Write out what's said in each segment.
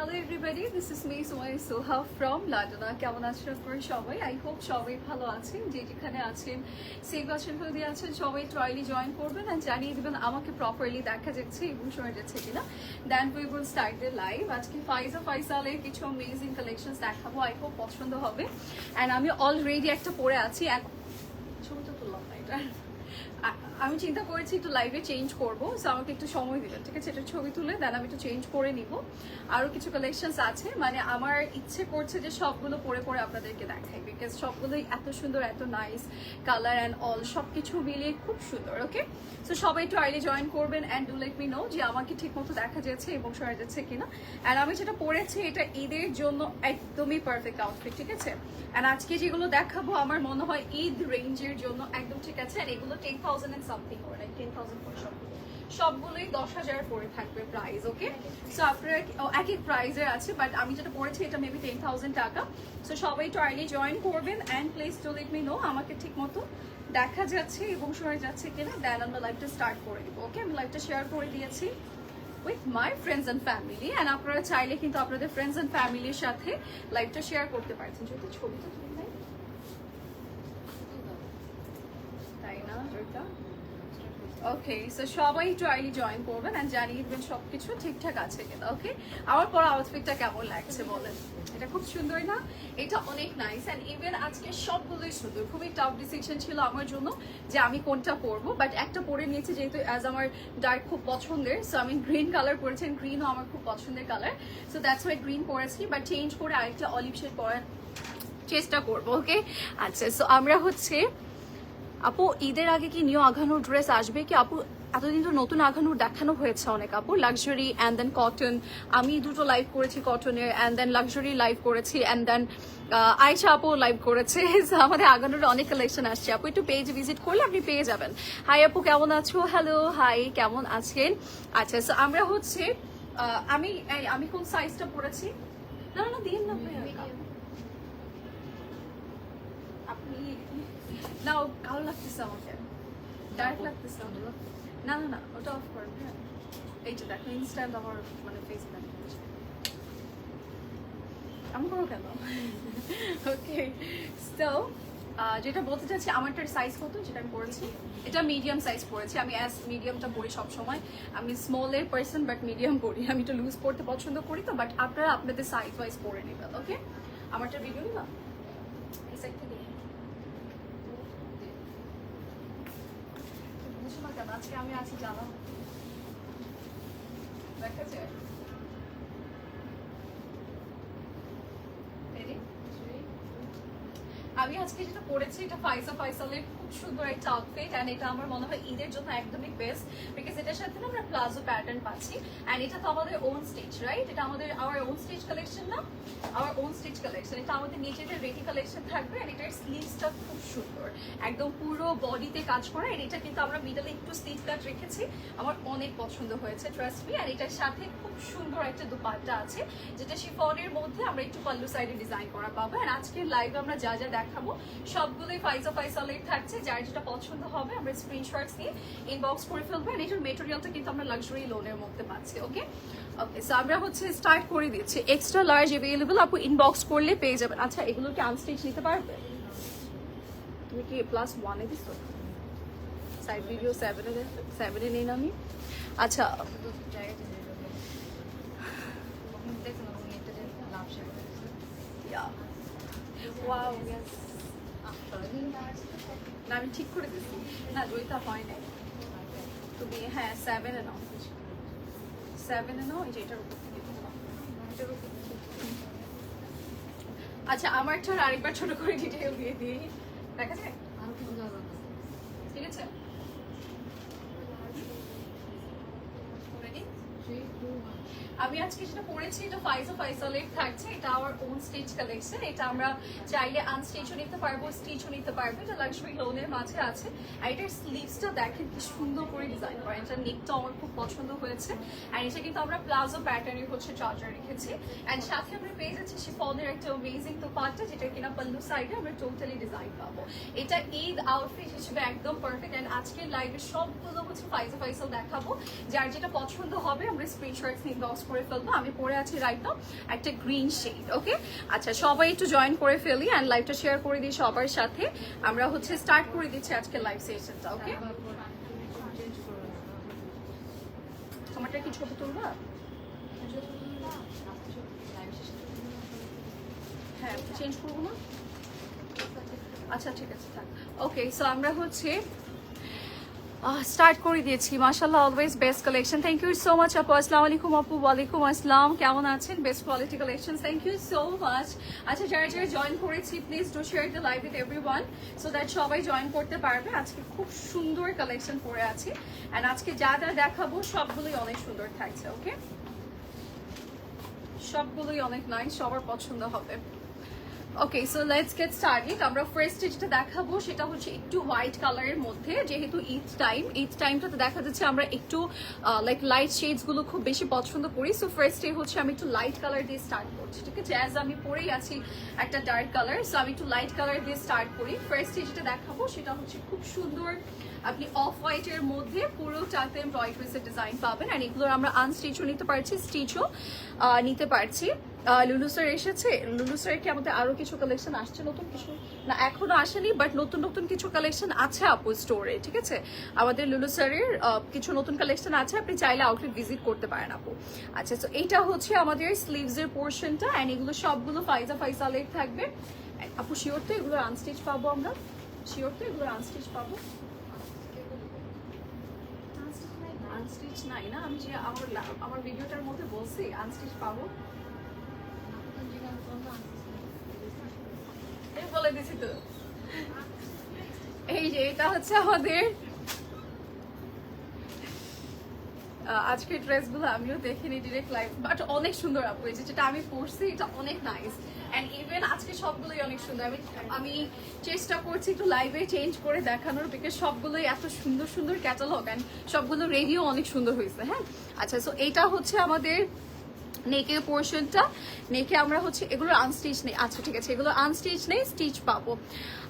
Hello everybody, this is me Sumay Soha from London. কেমন আছেন আপনারা সবাই? I hope সবাই ভালো আছেন। যে যেখানে আছেন সেভ আছেন, হেলদি আছেন, সবাই ট্রায়ালি জয়েন করবেন আর জানিয়ে দেবেন আমাকে প্রপারলি দেখা যাচ্ছে এবং শোনা যাচ্ছে কিনা। Then we will start the live. আজকে ফাইজা ফাইসালের কিছু অ্যামেজিং কালেকশনস দেখাবো। I hope পছন্দ হবে। And আমি অলরেডি একটা পরে আছি। ছবিটা তুললাম না এটা। আমি চিন্তা করেছি একটু লাইভে চেঞ্জ করবো, সো আমাকে একটু সময় দিবেন, ঠিক আছে? এটা ছবি তুলে দেন আমি একটু চেঞ্জ করে নিব। আরও কিছু কালেকশনস আছে, মানে আমার ইচ্ছে করছে যে সবগুলো পরে পরে আপনাদেরকে দেখাই, বিকজ সবগুলোই এত সুন্দর, এত নাইস কালার অ্যান্ড অল সব কিছু মিলিয়ে খুব সুন্দর। ওকে, সো সবাই একটু আর্লি জয়েন করবেন and do let me no যে আমাকে ঠিক মতো দেখা যাচ্ছে এবং শোনা যাচ্ছে কিনা। অ্যান্ড আমি যেটা পরেছি এটা ঈদের জন্য একদমই পারফেক্ট আউটফিট, ঠিক আছে? অ্যান্ড আজকে যেগুলো দেখাবো আমার মনে হয় ঈদ রেঞ্জের জন্য একদম ঠিক আছে। আর এগুলো 10,000 and something or like 10,000 for সবগুলোই 10,000 করে থাকবে প্রাইস। ওকে, সো আপনারা এক এক প্রাইজের আছে, বাট আমি যেটা পড়েছি এটা মেবি 10,000 টাকা। সো সবাই একটু আর্লি জয়েন করবেন and please two let me no আমাকে ঠিক মতো দেখা যাচ্ছে এবং শোনা যাচ্ছে কিনা। দেন আমরা লাইভটা স্টার্ট করে দিব। ওকে, আমি লাইভটা শেয়ার করে দিয়েছি with my friends and family, and আপনারা চাইলে কিন্তু আপনাদের ফ্রেন্ডস অ্যান্ড ফ্যামিলির সাথে লাইভটা শেয়ার করতে পারছেন। যদি ছবিটা তুলে নেয় তাই না ওইটা। ওকে, সো সবাই একটু আর্লি জয়েন করবেন অ্যান্ড জানিয়ে দেবেন সব কিছু ঠিকঠাক আছে কিনা। ওকে, আমার পর আউটফিটটা কেমন লাগছে বলেন? এটা খুব সুন্দর না? এটা অনেক নাইস অ্যান্ড ইভেন আজকে সবগুলোই সুন্দর। খুবই টাফ ডিসিশন ছিল আমার জন্য যে আমি কোনটা পরবো, বাট একটা পরে নিয়েছি যেহেতু অ্যাজ আমার ডার্ক খুব পছন্দের। সো আমি গ্রিন কালার পরেছেন, গ্রিনও আমার খুব পছন্দের colour, so that's why green পরেছি, বাট চেঞ্জ করে আরেকটা অলিভ শেড পরার চেষ্টা করবো। ওকে, আচ্ছা, সো আমরা হচ্ছে আপু ঈদের আগে কি নিউ আঘানুর ড্রেস আসবে কি? আপু এতদিন তো নতুন আঘানুর দেখানো হয়েছে অনেক আপু, লাক্সারি অ্যান্ড দেন কটন। আমি দুটো লাইভ করেছি কটনের, অ্যান্ড দেন লাক্সারি লাইভ করেছি, অ্যান্ড দেন আয়শা আপু লাইভ করেছে। আমাদের আঘানুর অনেক কালেকশন আসছে আপু, একটু পেজ ভিজিট করলে আপনি পেয়ে যাবেন। হাই আপু, কেমন আছো? হ্যালো, হাই, কেমন আছেন? আচ্ছা, সো আমরা হচ্ছে আমি কোন সাইজটা পরেছি? না না দিন না আপনি না, কালো লাগতেছে আমাকে, ডার্ক লাগতেছে। না না না, ওটা অফ করেন। হ্যাঁ, এইটা দেখো ইনস্ট্যান্ট আমার মানে ফেস ব্যাক আমি করো কেন? ওকে, সো যেটা বলতে চাচ্ছি আমারটার সাইজ কত যেটা আমি পরেছি, এটা মিডিয়াম সাইজ পরেছি। আমি অ্যাজ মিডিয়ামটা পরি সবসময়। আমি স্মলের পার্সন বাট মিডিয়াম পরি, আমি একটু লুজ পরতে পছন্দ করি তো, বাট আপনারা আপনাদের সাইজ ওয়াইজ পরে নেবেন। ওকে, আমারটা ভিডিও নিলাম এই সাইড থেকে আজকে আমি আছি জানা দেখা যায়। আমি আজকে যেটা পরেছি এটা ফাইজা ফাইসালের খুব সুন্দর একটা আউটফিট, অ্যান্ড এটা আমার মনে হয় ঈদের জন্য একদমই বেস্ট, বিকজ এটার সাথে না আমরা প্লাজো প্যাটার্ন পাচ্ছি। অ্যান্ড এটা তো আমাদের ওন স্টিচ, রাইট? এটা আমাদের আমার ওন স্টিচ কালেকশন না, আমার ওন স্টিচ কালেকশন। এটা আমাদের নিজেদের রেডি কালেকশন থাকবে, অ্যান্ড এটার স্লিভসটা খুব সুন্দর, একদম পুরো বডিতে কাজ করা। আর এটা কিন্তু আমরা মিডলে একটু স্লিভ কাট রেখেছি, আমার অনেক পছন্দ হয়েছে, ট্রাস্ট মি। আর এটার সাথে খুব সুন্দর একটা দুপাট্টা আছে, যেটা শিফনের মধ্যে আমরা একটু পাল্লু সাইডে ডিজাইন করা পাবো। আর আজকের লাইভে আমরা যা যা দেখাবো সবগুলোই ফাইজা ফাইসালের থাকছে। যার যেটা পছন্দ হবে আমরা স্ক্রিনশটস নিয়ে ইনবক্স করে ফেলবো। আর এটার মেটেরিয়ালটা কিন্তু আমরা লাক্সারি লোনের মধ্যে পাচ্ছি। ওকে ওকে, সো আমরা হচ্ছে স্টার্ট করে দিচ্ছি। এক্সট্রা লার্জ অ্যাভেলেবল, আপু ইনবক্স করলে পেয়ে যাবেন। আচ্ছা, এগুলো কি আনস্টিচ নিতে পারবে? তুমি কি +1 দিস? সাইড ভিডিও 7 নেই না আমি? আচ্ছা, ওয়াও, না আমি ঠিক করে দিচ্ছি না, জয়িতা হয় নাই। তুমি হ্যাঁ 7 নাও, 7 নাও, এই যে এটার উপর থেকে। আচ্ছা, আমার ছোট আরেকবার ছোট করে ডিটেইল দিয়ে দিই, দেখা যায়? ঠিক আছে, আমি আজকে যেটা পরেছি এটা ফাইজা ফাইসালের থাকছে। এটা আমার ওন স্টিচ কালেকশন, এটা আমরা চাইলে আনস্টিচও নিতে পারবো, স্টিচও নিতে পারবো। এটা লাক্সারি লোনের মাঝে আছে। আর এটার স্লিভসটা দেখেন কি সুন্দর করে ডিজাইন করা, এটা নেকটা আমার খুব পছন্দ হয়েছে। আর এটা কিন্তু আমরা প্লাজো প্যাটার্নের হচ্ছে চার্জার রেখেছি, অ্যান্ড সাথে আমরা পেয়ে যাচ্ছি শিফনের একটা অ্যামেজিং দোপাট্টা, যেটা কিনা পাল্লু সাইডে আমরা টোটালি ডিজাইন পাবো। এটা ঈদ আউটফিট হিসেবে একদম পারফেক্ট। অ্যান্ড আজকের লাইভে সবগুলো হচ্ছে ফাইজা ফাইসাল দেখাবো, যার যেটা পছন্দ হবে আমরা স্ক্রিনশটস ইনবক্স করে ফেলবো। আমি পরে আছি রাইট নাও একটা গ্রিন শেড। ওকে, আচ্ছা সবাই একটু জয়েন করে ফেলি অ্যান্ড লাইভটা শেয়ার করে দিই সবার সাথে। আমরা হচ্ছে স্টার্ট করে দিচ্ছি আজকে লাইভ সেশনটা। ওকে, তোমারটা কি ছবি তুলবা? হ্যাঁ, চেঞ্জ করবো না? আচ্ছা ঠিক আছে থাক। ওকে, সো আমরা হচ্ছে স্টার্ট করে দিয়েছি। মাশাআল্লাহ, always best collection. Thank you so much আপু। আসসালামু আলাইকুম আপু। ওয়ালাইকুম আসসালাম, কেমন আছেন? Best quality collection, thank you so much. আচ্ছা, যারা যারা জয়েন করেছি please do share the live with everyone so that সবাই জয়েন করতে পারবে। আজকে খুব সুন্দর কালেকশন পরে আছি অ্যান্ড আজকে যা যা দেখাবো সবগুলোই অনেক সুন্দর থাকছে। ওকে, সবগুলোই অনেক নাইস, সবার পছন্দ হবে। ওকে, সো লেটস গেট স্টার্টেড। আমরা ফার্স্ট যেটা দেখাবো সেটা হচ্ছে একটু হোয়াইট কালারের মধ্যে, যেহেতু ঈদ টাইমটাতে দেখা যাচ্ছে আমরা একটু লাইক লাইট শেডস গুলো খুব বেশি পছন্দ করি। সো ফার্স্টে হচ্ছে আমি একটু লাইট কালার দিয়ে স্টার্ট করছি, ঠিক আছে? অ্যাজ আমি পরেই আছি একটা ডার্ক কালার, সো আমি একটু লাইট কালার দিয়ে স্টার্ট করি। ফার্স্টে যেটা দেখাবো সেটা হচ্ছে খুব সুন্দর, আপনি অফ হোয়াইটের মধ্যে পুরোটাতে এমব্রয়ডারিজের ডিজাইন পাবেন অ্যান্ড এগুলোর আমরা আনস্টিচও নিতে পারছি, স্টিচও নিতে পারছি। লুলু স্যার এসেছে, লুলু স্যার কি আমাদের আরো কিছু কালেকশন আসছে নতুন কিছু? না, এখনো আসেনি, বাট নতুন নতুন কিছু কালেকশন আছে আপু স্টোরে, ঠিক আছে? আমাদের লুলু স্যারের কিছু নতুন কালেকশন আছে, আপনি চাইলে আউটলেট ভিজিট করতে পারেন আপু। আচ্ছা, তো এইটা হচ্ছে আমাদের স্লিভস এর পোর্শনটা অ্যান্ড এগুলো সবগুলো ফাইজা ফাইসালের থাকবে। আপু শিওর তো এগুলো আনস্টিচ পাবো আমরা? শিওর তো এগুলো আনস্টিচ পাবো? আনস্টিচ নাই না? আমি যে আমার ভিডিওটার মধ্যে বলছি আনস্টিচ পাবো, বলে দিছি তো। এই যে এটা হচ্ছে আমাদের আজকের ড্রেসগুলো, আমিও দেখিনি ডিরেক্ট লাইভ, বাট অনেক সুন্দর আপু। এই যেটা আমি পরছি এটা অনেক নাইস অ্যান্ড ইভেন আজকে সবগুলোই অনেক সুন্দর। আমি চেষ্টা করছি একটু লাইভে চেঞ্জ করে দেখানোর, বিকজ সবগুলোই এত সুন্দর সুন্দর ক্যাটালগ অ্যান্ড সবগুলো রেডিও অনেক সুন্দর হয়েছে। হ্যাঁ, আচ্ছা, সো এইটা হচ্ছে আমাদের নেকের পোর্শনটা। নেকে আমরা হচ্ছে এগুলো আনস্টিচ নেই, আচ্ছা ঠিক আছে, এগুলো আনস্টিচ নেই, স্টিচ পাবো।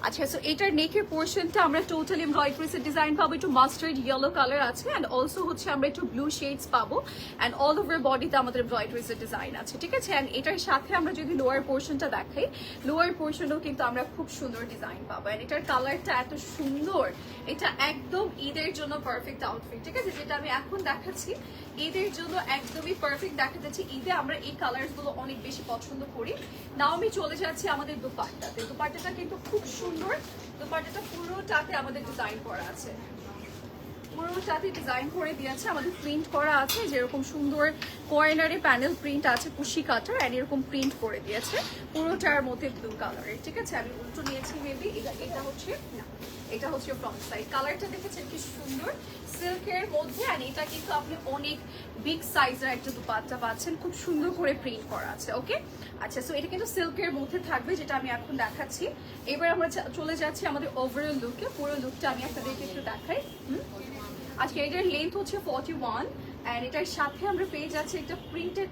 আচ্ছা, সো এটার নেকের পোর্শনটা আমরা টোটালি এমব্রয়ডারিজের ডিজাইন পাবো, একটু মাস্টার্ড ইয়েলো কালার আছে অ্যান্ড অলসো হচ্ছে আমরা একটু ব্লু শেডস পাবো অ্যান্ড অল ওভার বডিতে আমাদের এমব্রয়ডারিজের ডিজাইন আছে, ঠিক আছে? অ্যান্ড এটার সাথে আমরা যদি লোয়ার পোর্শনটা দেখাই, লোয়ার পোর্শনেও কিন্তু আমরা খুব সুন্দর ডিজাইন পাবো অ্যান্ড এটার কালারটা এত সুন্দর, এটা একদম ঈদের জন্য পারফেক্ট আউটফিট, ঠিক আছে? যেটা আমি এখন দেখাচ্ছি ঈদের জন্য একদমই পারফেক্ট দেখা যাচ্ছে। ঈদে আমরা এই কালার্স গুলো অনেক বেশি পছন্দ করি। নাও আমি চলে যাচ্ছি আমাদের দুপাট্টাতে। দুপাট্টাটা কিন্তু খুব সুন্দর, দুপাট্টাটা পুরোটাতে আমাদের ডিজাইন করা আছে, পুরোটাতে ডিজাইন করে দিয়েছে, আমাদের প্রিন্ট করা আছে, যেরকম সুন্দর কর্নারে প্যানেল প্রিন্ট আছে কুশি কাটার অ্যান্ড এরকম প্রিন্ট করে দিয়েছে পুরোটার মধ্যে ব্লু কালারের, ঠিক আছে? আমি উল্টো নিয়েছি মেবি, এটা হচ্ছে না, এটা হচ্ছে ফ্রন্ট সাইড। কালারটা দেখেছেন কি সুন্দর, সিল্কের মধ্যে অ্যান্ড এটা কিন্তু আপনি অনেক বিগ সাইজের একটা দুপাট্টা পাচ্ছেন, খুব সুন্দর করে প্রিন্ট করা আছে। ওকে, আচ্ছা, সো এটা কিন্তু সিল্কের মধ্যে থাকবে, যেটা আমি এখন দেখাচ্ছি। এবার আমরা চলে যাচ্ছি আমাদের ওভারঅল লুকে। পুরো লুকটা আমি আপনাদেরকে একটু দেখাই। আজকে এটার লেন্থ হচ্ছে 41 অ্যান্ড এটার সাথে আমরা পেয়ে যাচ্ছি একটা প্রিন্টেড,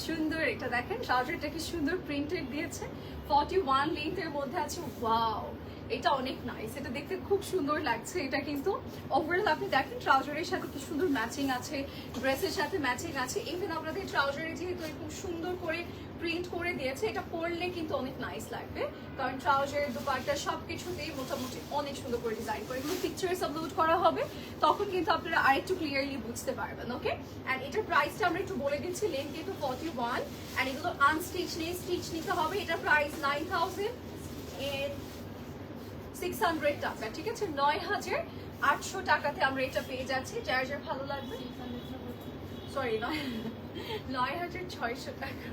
সুন্দর, এটা দেখেন ট্রাউজারটা কি সুন্দর প্রিন্টেড দিয়েছে, 41 লেন্থের মধ্যে আছে। ওয়াও, এটা অনেক নাইস, এটা দেখতে খুব সুন্দর লাগছে। এটা কিন্তু ওভারঅল আপনি দেখেন ট্রাউজারের সাথে কি সুন্দর ম্যাচিং আছে, ড্রেসের সাথে ম্যাচিং আছে। ইভেন আপনাদের ট্রাউজারে যেহেতু এরকম সুন্দর করে প্রিন্ট করে দিয়েছে, এটা পরলে কিন্তু অনেক নাইস লাগবে, কারণ ট্রাউজার দুপাট্টা সবকিছুতেই মোটামুটি অনেক সুন্দর করে ডিজাইন করে। এগুলো পিকচার্স আপলোড করা হবে, তখন কিন্তু আপনারা আরেকটু ক্লিয়ারলি বুঝতে পারবেন। ওকে, অ্যান্ড এটার প্রাইসটা আমরা একটু বলে দিচ্ছি। লেন্থ কিন্তু 41 অ্যান্ড এগুলো আনস্টিচ নেই, স্টিচ নিতে হবে। এটার প্রাইস 9,600 টাকা, ঠিক আছে? 9,800 টাকাতে আমরা এটা পেয়ে যাচ্ছি। যার যার ভালো লাগবে, সরি 9,600 টাকা,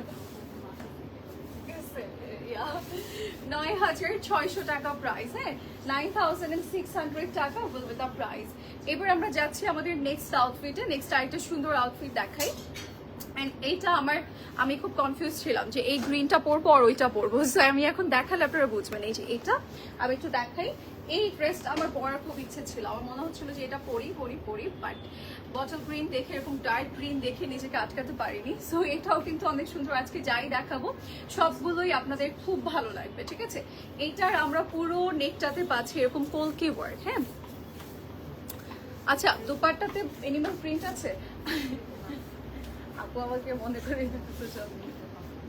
9,600 টাকা প্রাইস। হ্যাঁ, 9,600 টাকা উইল বি দ্য প্রাইস। এবার আমরা যাচ্ছি আমাদের নেক্সট আউটফিটে। নেক্সট আরেকটা সুন্দর আউটফিট দেখাই। অ্যান্ড এইটা আমি খুব কনফিউজ ছিলাম যে এই গ্রিনটা পরবো আর ওইটা পরবো, সো আমি এখন দেখালে আপনারা বুঝবেন। এই যে এটা আমি একটু দেখাই, এই ড্রেসটা আমার পরার খুব ইচ্ছে ছিল, আমার মনে হচ্ছিল যে এটা পরি, বাট বটল গ্রিন দেখে, এরকম ডার্ক গ্রিন দেখে নিজেকে আটকাতে পারিনি। সো এটাও কিন্তু অনেক সুন্দর। আজকে যাই দেখাবো সবগুলোই আপনাদের খুব ভালো লাগবে, ঠিক আছে? এইটার আমরা পুরো নেকটাতে পাচ্ছি এরকম কলকি ওয়ার্ক। হ্যাঁ, আচ্ছা, দুপাট্টাতে এনিমাল প্রিন্ট আছে। আপু আমাকে মনে করে দিতেছে সব।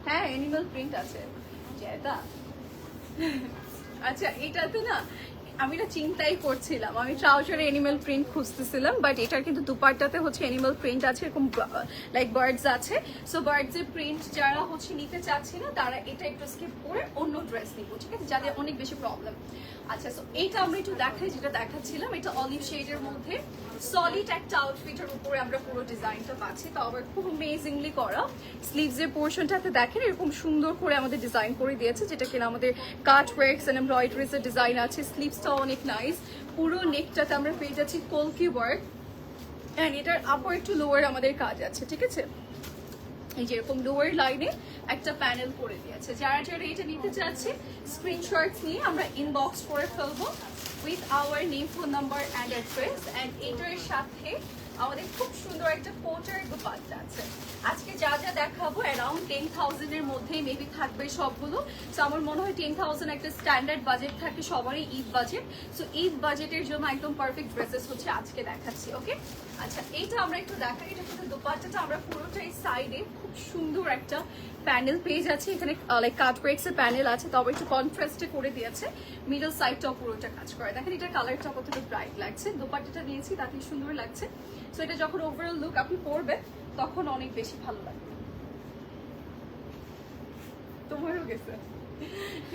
হ্যাঁ অ্যানিমাল প্রিন্ট আছে যেটা। আচ্ছা এটাতে না আমি না চিন্তাই করছিলাম, আমি ট্রাউজারে অ্যানিমাল প্রিন্ট খুঁজতেছিলাম, বাট এটার কিন্তু দুপাট্টাতে হচ্ছে অ্যানিমাল প্রিন্ট আছে, এরকম লাইক বার্ডস আছে। সো বার্ডসের প্রিন্ট যারা হচ্ছে নিতে চাচ্ছে না তারা এটা একটু স্কিপ করে অন্য ড্রেস নিবো, ঠিক আছে, যাদের অনেক বেশি প্রবলেম। আচ্ছা সো এইটা আমরা একটু দেখাই, যেটা দেখাচ্ছিলাম এটা অলিভ শেডের মধ্যে সলিড একটা আউটফিটের উপরে আমরা পুরো ডিজাইনটা পাচ্ছি, তো আবার খুব অ্যামেজিংলি করা। স্লিভসের পোর্শনটাতে দেখেন এরকম সুন্দর করে আমাদের ডিজাইন করে দিয়েছে, যেটা কিনা আমাদের কাট ওয়ার্কস এন্ড এমব্রয়ডারিজ এর ডিজাইন আছে। স্লিভসটাও অনেক নাইস, পুরো নেকটাতে আমরা পেয়ে যাচ্ছি কলকি ওয়ার্ক, এন্ড এটার আপার টু লোয়ার আমাদের কাজ আছে, ঠিক আছে। এই যে এরকম লোয়ার লাইনে একটা প্যানেল করে দিয়েছে। যারা যারা এটা নিতে চাচ্ছে স্ক্রিনশটস নিয়ে আমরা ইনবক্স করে ফেলবো with our name, phone number and address. And এটার সাথে আমাদের খুব সুন্দর একটা কোটার দুপাট্টা আছে। আজকে যা যা দেখাবো অ্যারাউন্ড 10,000 এর মধ্যে মেবি থাকবে সবগুলো। সো আমার মনে হয় 10,000 একটা স্ট্যান্ডার্ড বাজেট থাকে সবারই, ঈদ বাজেট। সো ঈদ বাজেটের জন্য একদম পারফেক্ট ড্রেসেস হচ্ছে আজকে দেখাচ্ছি, ওকে। আচ্ছা এইটা আমরা একটু দেখাই, এটা কিন্তু দুপাট্টাটা আমরা পুরোটাই সাইডে খুব সুন্দর একটা প্যানেল পেয়ে যাচ্ছে, এখানে লাইক কাট ওয়ার্কস এর প্যানেল আছে, তবে একটু কন্ট্রাস্টে করে দিয়েছে। মিডল সাইডটাও পুরোটা কাজ করে, দেখেন এটা কালারটা কতটা ব্রাইট লাগছে। দুপাট্টাটা নিয়েছি তাতে সুন্দর লাগছে। সো এটা যখন ওভারঅল লুক আপনি পরবেন তখন অনেক বেশি ভালো লাগবে। তোমারও গেছে।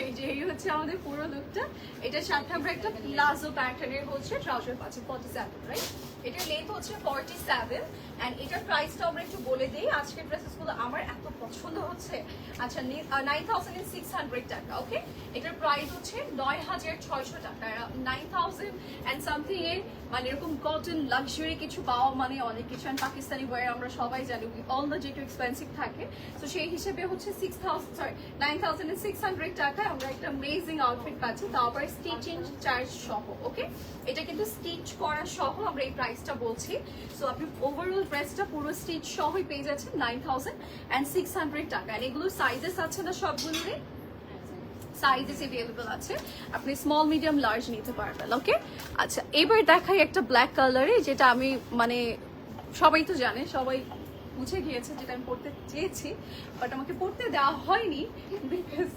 এই যে এই হচ্ছে আমাদের পুরো লুকটা। এটার সাথে আমরা একটা প্লাজো প্যাটার্নের হচ্ছে ট্রাউজার পাচ্ছি 47, রাইট? এটার লেন্থ হচ্ছে 47 এন্ড এটার প্রাইসটা আমরা একটু বলে দেই। আজকের ড্রেসেসগুলো আমার এত পছন্দ হচ্ছে। আচ্ছা 9,600 টাকা, ওকে। এটার প্রাইস হচ্ছে 9,600 টাকা। 9,000 এন্ড সামথিং এর মানে এরকম কটন লাক্সারি কিছু পাওয়া মানে অনেক কিছু। এন্ড পাকিস্তানি ওয়্যার আমরা সবাই জানি অল দ্য যেটু এক্সপেন্সিভ থাকে, তো সেই হিসেবে হচ্ছে 9,600 টাকায় আমরা একটা অ্যামেজিং আউটফিট পাচ্ছি, তাও আবার স্টিচিং চার্জ সহ, ওকে। এটা কিন্তু স্টিচ করা সহ আমরা এই প্রাইসটা বলছি। সো আপনি ওভারঅল ড্রেসটা পুরো স্টিচ সহই পেয়ে যাচ্ছেন 9,600 টাকা। আর এগুলো সাইজেস আছে না সবগুলোরই? সাইজেস अवेलेबल আছে, আপনি স্মল মিডিয়াম লার্জ নিতে পারবেন, ওকে। আচ্ছা এবার দেখাই একটা ব্ল্যাক কালারে, যেটা আমি মানে সবাই তো জানে, সবাই বুঝে গিয়েছে যেটা আমি পড়তে চেয়েছি, বাট আমাকে পড়তে দেওয়া হয়নি বিকজ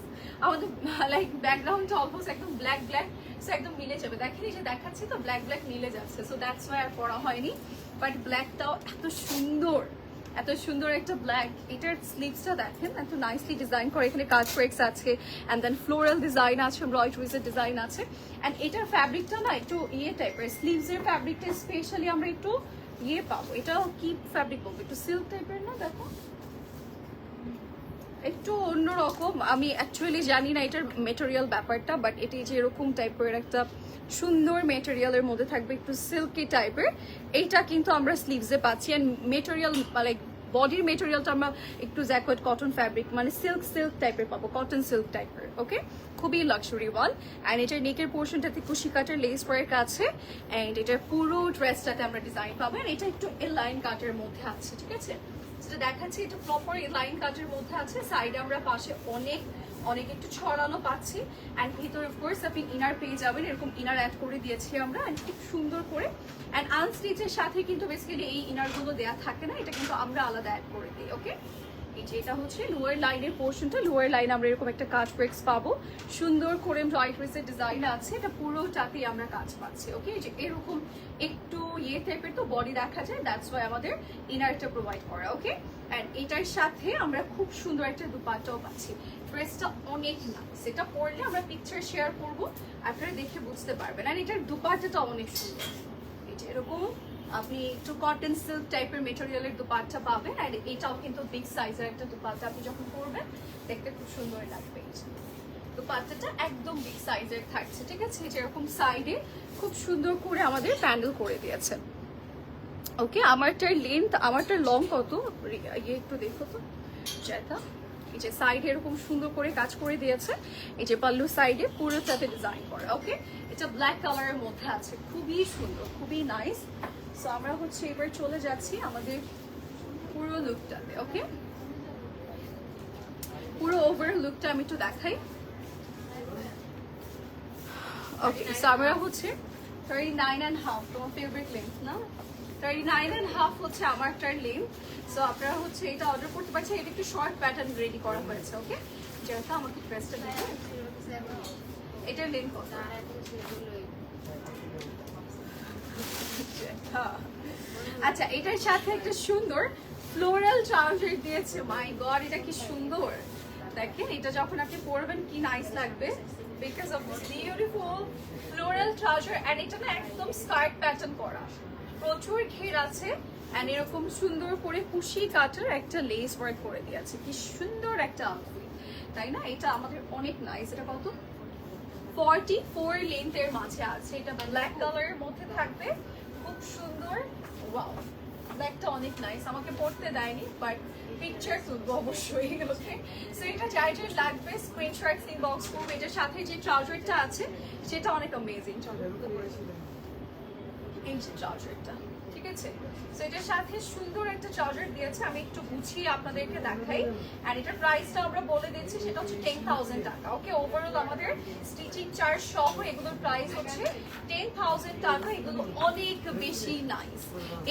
আমাদের লাইক ব্যাকগ্রাউন্ডটা অলমোস্ট একদম ব্ল্যাক ব্ল্যাক, সো একদম মিলে যাবে। দেখেন এই যে দেখাচ্ছি তো ব্ল্যাক ব্ল্যাক মিলে যাচ্ছে, সো দ্যাটস ওয়াই আর পড়া হয়নি। বাট ব্ল্যাকটাও এত সুন্দর, এত সুন্দর একটা ব্ল্যাক। এটার স্লিভসটা দেখেন এত নাইসলি ডিজাইন করে, এখানে কাজ ওয়ার্কস আছে অ্যান্ড দেন ফ্লোরাল ডিজাইন আছে, এমব্রয়ডারিজের ডিজাইন আছে। অ্যান্ড এটার ফ্যাব্রিকটা না একটু ইয়ে টাইপের, স্লিভসের ফ্যাব্রিকটা স্পেশালি আমরা একটু ইয়ে পাবো, এটাও কি ফ্যাব্রিক বলবো, একটু সিল্ক টাইপের না, দেখো একটু অন্যরকম। আমি অ্যাকচুয়ালি জানি না এটার মেটেরিয়াল ব্যাপারটা, বাট এটি যে এরকম টাইপের একটা সুন্দর মেটেরিয়ালের মধ্যে থাকবে, একটু সিল্কি টাইপের। এইটা কিন্তু আমরা স্লিভসে পাচ্ছি। অ্যান্ড মেটেরিয়াল লাইক বডির মেটেরিয়ালটা আমরা একটু জ্যাকোয়েট কটন ফ্যাব্রিক মানে সিল্ক সিল্ক টাইপের পাবো, কটন সিল্ক টাইপের, ওকে। খুবই লাক্সারি ওয়ান। অ্যান্ড এটার নেকের পোর্শনটাতে কুশি কাটের লেস ওয়ার্ক আছে, অ্যান্ড এটার পুরো ড্রেসটাতে আমরা ডিজাইন পাবো। অ্যান্ড এটা একটু লাইন কাটের মধ্যে আছে, ঠিক আছে, যেটা দেখাচ্ছি এটা প্রপার লাইন কাটের মধ্যে আছে। সাইডে আমরা পাশে অনেক অনেক একটু ছড়ানো পাচ্ছি, অ্যান্ড ভিতরে অফকোর্স আপনি ইনার পেয়ে যাবেন, এরকম ইনার অ্যাড করে দিয়েছি আমরা, অ্যান্ড খুব সুন্দর করে। অ্যান্ড আনস্টিচের সাথে কিন্তু বেসিক্যালি এই ইনারগুলো দেওয়া থাকে না, এটা কিন্তু আমরা আলাদা অ্যাড করে দিই, ওকে। এই যে এটা হচ্ছে লোয়ার লাইনের পোর্শনটা, লোয়ার লাইন আমরা এরকম একটা কাজ ওয়ার্কস পাবো, সুন্দর করে এমব্রয়ডারিজের ডিজাইন আছে, এটা পুরোটাতেই আমরা কাজ পাচ্ছি, ওকে। এই যে এরকম একটু ইয়ে টাইপের তো বডি দেখা যায়, দ্যাটস ওয়াই আমাদের ইনারটা প্রোভাইড করা, ওকে। অ্যান্ড এটার সাথে আমরা খুব সুন্দর একটা দুপাট্টাও পাচ্ছি। ড্রেসটা অনেক নাইস, এটা পরলে আমরা পিকচার শেয়ার করবো, আপনারা দেখে বুঝতে পারবেন। আর এটার দুপাট্টাটা অনেক সুন্দর, এই যে এরকম আপনি একটু কটন সিল্ক টাইপের মেটেরিয়ালের দুপাট্টা পাবেন। আর এটাও কিন্তু বিগ সাইজের একটা দুপাট্টা, আপনি যখন পরবেন দেখতে খুব সুন্দর লাগবে। দুপাট্টাটা একদম বিগ সাইজের থাকছে, ঠিক আছে। যেরকম সাইডে খুব সুন্দর করে আমাদের প্যান্ডেল করে দিয়েছে, ওকে। আমারটার লেন্থ, আমারটার লং কত ইয়ে একটু দেখো তো, যেটা এই যে সাইডে এরকম সুন্দর করে কাজ করে দিয়েছে, এই যে পাল্লু সাইডে পুরোটাতে ডিজাইন করা, ওকে। এটা ব্ল্যাক কালারের মধ্যে আছে, খুবই সুন্দর, খুবই নাইস। সো আমরা হচ্ছে এবার চলে যাচ্ছি আমাদের পুরো লুকটাতে, ওকে। পুরো ওভার লুকটা আমি একটু দেখাই, ওকে। সো আমরা হচ্ছে 39.5, তোমার ফেভারিট লেন্থ না, 39.5 হচ্ছে আমারটার লেন্থ। সো আপনারা হচ্ছে এটা অর্ডার করতে পারছেন। এটা একটু শর্ট প্যাটার্ন রেডি করা হয়েছে। ওকে, যেটা আমাকে ড্রেসটা দিতে, এটার লেন্থ কত? আচ্ছা, এটার সাথে একটা সুন্দর ফ্লোরাল ট্রাউজার দিয়েছে। মাই গড, এটা কি সুন্দর দেখেন। এটা যখন আপনি পরবেন কি নাইস লাগবে, because of this beautiful floral trouser. And এটা না একদম স্কার্ট প্যাটার্ন করা, প্রচুর ঘের আছে। এন্ড এরকম সুন্দর করে কুশি কাটার একটা লেস ওয়ার্ক করে দিয়েছে। কি সুন্দর একটা আউটফিট, তাই না? এটা আমাদের অনেক নাইস। এটা কত? 44 লেন্থের মাঝে আছে। এটা ব্ল্যাক কালারের মধ্যে থাকবে, খুব সুন্দর। ওয়াও, ব্ল্যাকটা অনেক নাইস। আমাকে পড়তে দেয়নি, বাট পিকচার তুলবো অবশ্যই। ওকে, সো এটা যার যার লাগবে স্ক্রিনশট ইনবক্স করবে। এটার সাথে যে ট্রাউজারটা আছে সেটা অনেক অ্যামেজিং। এই যে ট্রাউজারটা, ঠিক আছে? সো এটার সাথে সুন্দর একটা ট্রাউজার দিয়েছে। আমি একটু গুছিয়ে আপনাদেরকে দেখাই। আর এটার প্রাইসটা আমরা বলে দিচ্ছি, সেটা হচ্ছে 10,000 টাকা। ওকে, ওভারঅল আমাদের স্টিচিং চার্জ সহ এগুলোর প্রাইস হচ্ছে 10,000 টাকা। এগুলো অনেক বেশি নাইস।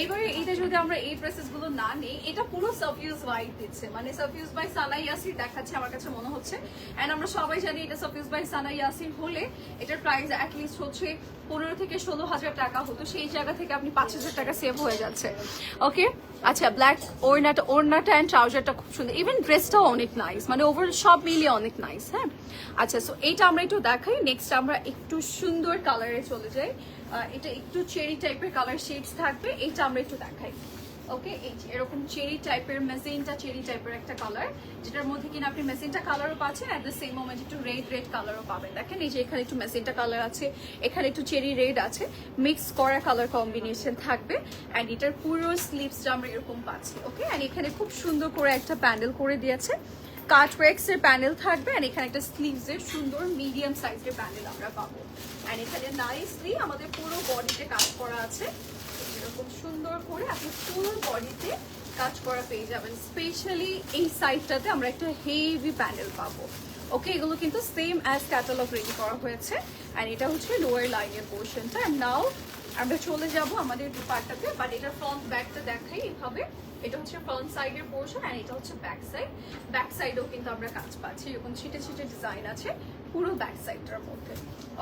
এবারে এটা যদি আমরা এই ড্রেসেস গুলো না নেই, এটা পুরো সাফিউজ হোয়াইট দিচ্ছে, মানে সাফিউজ বাই সানা ইয়াসির দেখাচ্ছে আমার কাছে মনে হচ্ছে। এন্ড আমরা সবাই জানি এটা সাফিউজ বাই সানা ইয়াসির হলে এটার প্রাইস অ্যাটলিস্ট হচ্ছে 15 থেকে 16,000 টাকা হতো। সেই জায়গা থেকে আপনি 5,000 টাকা সেভ হয়ে যাচ্ছে। ওকে, আচ্ছা, ব্ল্যাক ওড়নাটা অ্যান্ড ট্রাউজারটা খুব সুন্দর। ইভেন ড্রেসটাও অনেক নাইস, মানে ওভারঅল সব মিলিয়ে অনেক নাইস। হ্যাঁ, আচ্ছা, সো এইটা আমরা একটু দেখাই। নেক্সট আমরা একটু সুন্দর কালারে চলে যাই। এটা একটু চেরি টাইপের কালার শেডস থাকবে। এইটা আমরা একটু দেখাই। ওকে, এই যে এরকম চেরি টাইপের, মেজেন্টা চেরি টাইপের একটা কালার, যেটার মধ্যে কিনা আপনি মেজেন্টা কালারও পাচ্ছেন, অ্যাট দ্য সেম মোমেন্ট একটু রেড কালারও পাবেন। দেখেন, এই যে এখানে একটু মেজেন্টা কালার আছে, এখানে একটু চেরি রেড আছে, মিক্স করা কালার কম্বিনেশন থাকবে। অ্যান্ড এটার পুরো স্লিভসটা আমরা এরকম পাচ্ছি। ওকে, অ্যান্ড এখানে খুব সুন্দর করে একটা প্যান্ডেল করে দিয়েছে, কাট ওয়ার্কস এর প্যানেল থাকবে। এন্ড এখানে একটা স্লিভস এর সুন্দর মিডিয়াম সাইজের প্যানেল আমরা পাবো। এন্ড এখানে নাইসলি আমাদের পুরো বডিতে কাজ করা আছে। এরকম সুন্দর করে আপনি ফুল বডিতে কাজ করা পেয়ে যাবেন। স্পেশালি এই সাইডটাতে আমরা একটা হেভি প্যানেল পাবো। ওকে, এগুলো কিন্তু সেম অ্যাজ ক্যাটালগ রেডি করা হয়েছে। এন্ড এটা হচ্ছে লোয়ার লাইনের পোর্শনটা। এন্ড নাও আমরা চলে যাব আমাদের দুপাট্টাতে, বাট এটার ফ্রন্ট ব্যাকটা দেখাই এভাবে। এটা হচ্ছে ফ্রন্ট সাইডের পোর্শন, আর এটা হচ্ছে ব্যাক সাইড। ব্যাক সাইডেও কিন্তু আমরা কাজ পাচ্ছি, এরকম ছিটে ছিটে ডিজাইন আছে পুরো ব্যাক সাইডটার মধ্যে।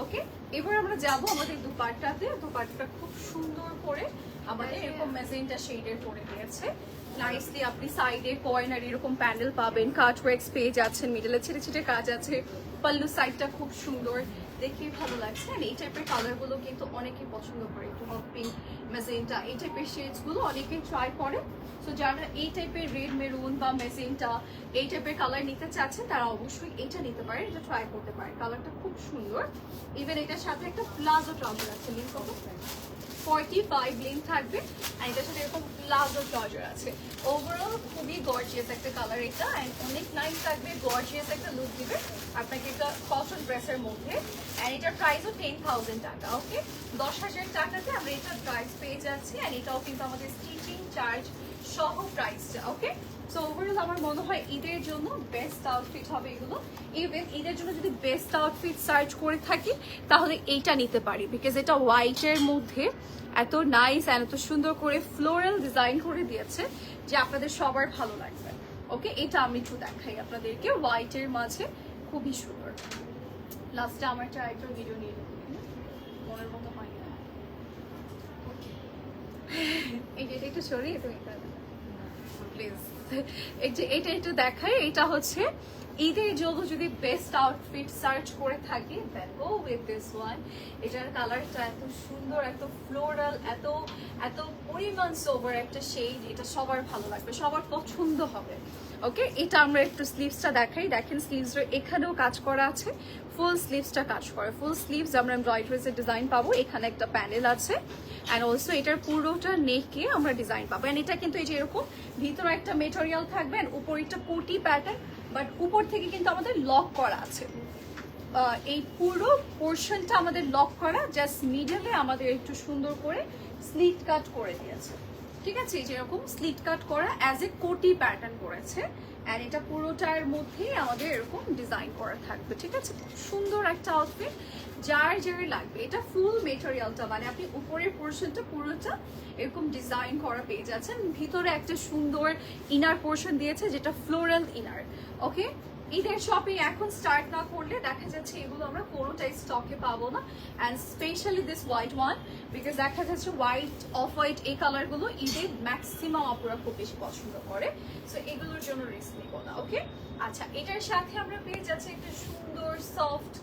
ওকে, এবার আমরা যাব আমাদের দুপাট্টাতে। দুপাট্টাটা খুব সুন্দর করে আমাদের এরকম ম্যাজেন্টা শেডের করে দিয়েছে। নাইসলি আপনি সাইডে কর্নার এরকম প্যান্ডেল পাবেন, কাট ওয়ার্কস পেয়ে যাচ্ছেন, মিডলে ছিটে ছিটে কাজ আছে। পাল্লু সাইডটা খুব সুন্দর, দেখে ভালো লাগছে। আর এই টাইপের কালারগুলো কিন্তু অনেকেই পছন্দ করে, একটু হট পিঙ্ক, ম্যাজেন্টা, এই টাইপের শেডসগুলো অনেকেই ট্রাই করে। সো যারা এই টাইপের রেড মেরুন বা ম্যাজেন্টা এই টাইপের কালার নিতে চাচ্ছেন, তারা অবশ্যই এটা নিতে পারেন, এটা ট্রাই করতে পারেন। কালারটা খুব সুন্দর। ইভেন এটার সাথে একটা প্লাজো ট্রাউজার আছে, লিঙ্ক কত? 45 লেন্থ থাকবে। আর এটার সাথে এরকম প্লাজো ট্রাউজার আছে। ওভারঅল খুবই গর্জিয়াস একটা কালার এটা, এন্ড অনেক নাইস থাকবে, গর্জিয়াস একটা লুক দিবে আপনাকে একটা কটন ড্রেসের মধ্যে। এন্ড এটার প্রাইসও 10,000 টাকা। ওকে, 10,000 টাকাতে আমরা এটার প্রাইস পেয়ে যাচ্ছি। এন্ড এটাও কিন্তু আমাদের স্টিচিং চার্জ সহ প্রাইসটা। ওকে, সো ওভারঅল আমার মনে হয় ঈদের জন্য বেস্ট আউটফিট হবে এগুলো। ইভেন ঈদের জন্য যদি বেস্ট আউটফিট সার্চ করে থাকি, তাহলে এইটা নিতে পারি, বিকজ এটা হোয়াইটের মধ্যে এত নাইস অ্যান্ড এত সুন্দর করে ফ্লোরাল ডিজাইন করে দিয়েছে যে আপনাদের সবার ভালো লাগবে। ওকে, এটা আমি একটু দেখাই আপনাদেরকে, হোয়াইটের মাঝে খুবই সুন্দর। লাস্টে আমার একটা আরেকটা ভিডিও নিয়ে মনের মতো হয় না। এই যে একটু সরিয়ে তুমি প্লিজ, এই যে এটা একটু দেখাই। এটা হচ্ছে ঈদের জন্য যদি বেস্ট আউটফিট সার্চ করে থাকি, দেন গো উইথ দিস ওয়ান। এটার কালারটা এত সুন্দর, এত ফ্লোরাল, এত এত পরিমাণ সোবার একটা শেড, এটা সবার ভালো লাগবে, সবার পছন্দ হবে। ওকে, এটা আমরা একটু স্লিভসটা দেখাই। দেখেন, স্লিভসের এখানেও কাজ করা আছে, ফুল স্লিভসটা কাজ করে। ফুল স্লিভস আমরা এমব্রয়ডারিজের ডিজাইন পাবো। এখানে একটা প্যানেল আছে, অ্যান্ড অলসো এটার পুরোটা নেকে আমরা ডিজাইন পাবো। অ্যান্ড এটা কিন্তু এই যে এরকম ভিতরে একটা মেটেরিয়াল থাকবে, অ্যান্ড উপরে একটা পুটি প্যাটার্ন, বাট উপর থেকে কিন্তু আমাদের লক করা আছে। এই পুরো পোর্শনটা আমাদের লক করা, জাস্ট মিডলে আমাদের একটু সুন্দর করে স্লিট কাট করে দিয়েছে। ঠিক আছে, যেরকম স্লিট কাট করা অ্যাজ এ কোটি প্যাটার্ন করেছে। অ্যান্ড এটা পুরোটার মধ্যেই আমাদের এরকম ডিজাইন করা থাকবে। ঠিক আছে, খুব সুন্দর একটা আউটফিট, যার লাগবে। এটা ফুল মেটেরিয়ালটা মানে আপনি উপরের পোর্শনটা পুরোটা এরকম ডিজাইন করা পেয়ে যাচ্ছেন। ভিতরে একটা সুন্দর ইনার পোর্শন দিয়েছে যেটা ফ্লোরাল ইনার। ওকে, ঈদের শপিং এখন স্টার্ট না করলে দেখা যাচ্ছে এগুলো আমরা কোনোটাই স্টকে পাবো না। And specially this white one, because দেখা যাচ্ছে হোয়াইট অফ হোয়াইট এই কালারগুলো ঈদে ম্যাক্সিমাম আপুরা খুব বেশি পছন্দ করে। সো এগুলোর জন্য রিস্ক নিব না। ওকে, আচ্ছা, এটার সাথে আমরা পেয়ে যাচ্ছি একটা সুন্দর সফট